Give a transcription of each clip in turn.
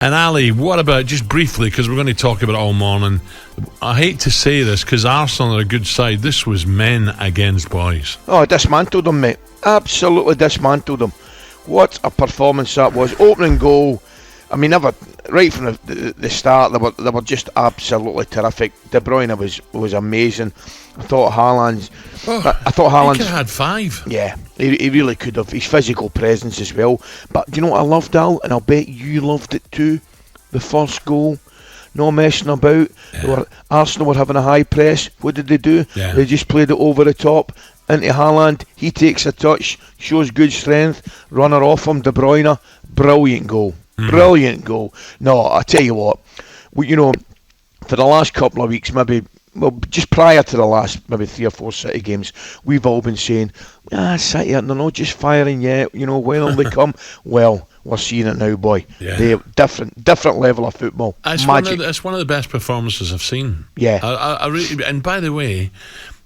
And Ali, what about, just briefly, because we're going to talk about it all morning, I hate to say this because Arsenal are a good side, this was men against boys. Oh, dismantled them, mate. Absolutely dismantled them. What a performance that was. Opening goal, I mean, right from the start, they were just absolutely terrific. De Bruyne was amazing. I thought Haaland's... He could have had 5. Yeah, he really could have. His physical presence as well. But do you know what I loved, Al? And I'll bet you loved it too. The first goal. No messing about. Yeah. Arsenal were having a high press. What did they do? Yeah. They just played it over the top into Haaland. He takes a touch, shows good strength. Runner off him, De Bruyne. Brilliant goal. Brilliant goal. No, I tell you what. For the last couple of weeks, just prior to the last maybe 3 or 4 City games, we've all been saying, City, they're not just firing yet. When will they come? Well, we're seeing it now, boy. Yeah. They're different level of football. It's Magic. It's one of the best performances I've seen. Yeah. I really, and by the way,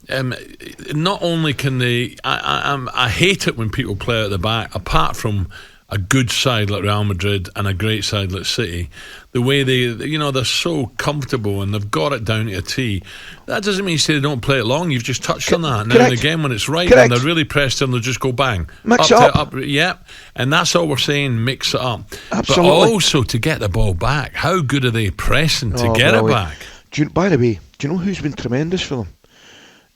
not only can they, I hate it when people play at the back, apart from a good side like Real Madrid and a great side like City, the way they're so comfortable and they've got it down to a T. That doesn't mean you say they don't play it long. You've just touched on that. Now and again, when it's right and they're really pressed in, they'll just go bang. Mix it up. Yeah, and that's all we're saying, mix it up. Absolutely. But also to get the ball back. How good are they pressing to get it back? By the way, do you know who's been tremendous for them?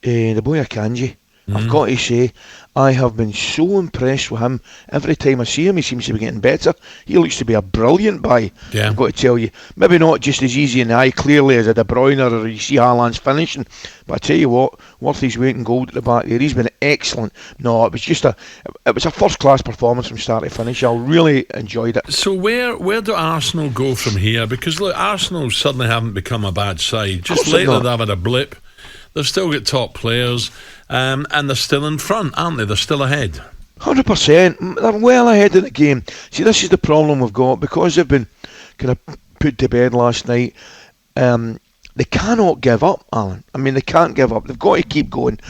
The boy Akanji. I've got to say, I have been so impressed with him. Every time I see him, he seems to be getting better. He looks to be a brilliant buy. Yeah. I've got to tell you. Maybe not just as easy in the eye, clearly, as a De Bruyne or you see Haaland's finishing. But I tell you what, worth his weight in gold at the back there. He's been excellent. No, it was a first-class performance from start to finish. I really enjoyed it. So where do Arsenal go from here? Because look, Arsenal suddenly haven't become a bad side. Just lately they've had a blip. They've still got top players, and they're still in front, aren't they? They're still ahead. 100%. They're well ahead of the game. See, this is the problem we've got. Because they've been kind of put to bed last night, they cannot give up, Alan. I mean, they can't give up. They've got to keep going.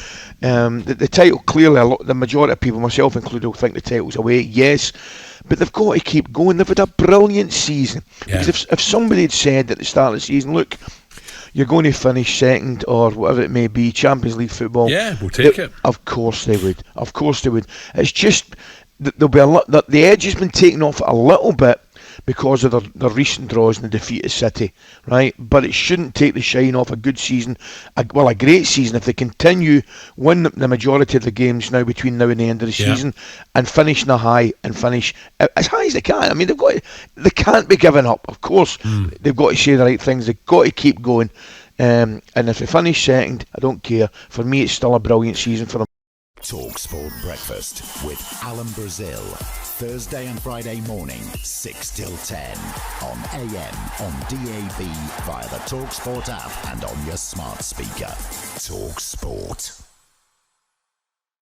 The title, clearly, the majority of people, myself included, will think the title's away. Yes. But they've got to keep going. They've had a brilliant season. Yeah. Because if somebody had said at the start of the season, look, you're going to finish second or whatever it may be, Champions League football. Yeah, we'll take it. Of course they would. Of course they would. It's just there'll be the edge has been taken off a little bit because of their recent draws and the defeat at City, right? But it shouldn't take the shine off a good season, a great season if they continue win the majority of the games now between now and the end of the season and finish in a high and finish as high as they can. I mean, they can't be giving up. Of course, they've got to say the right things. They've got to keep going. And if they finish second, I don't care. For me, it's still a brilliant season for them. talkSPORT Breakfast with Alan Brazil. Thursday and Friday morning, 6 till 10. On AM, on DAB, via the talkSPORT app and on your smart speaker. talkSPORT.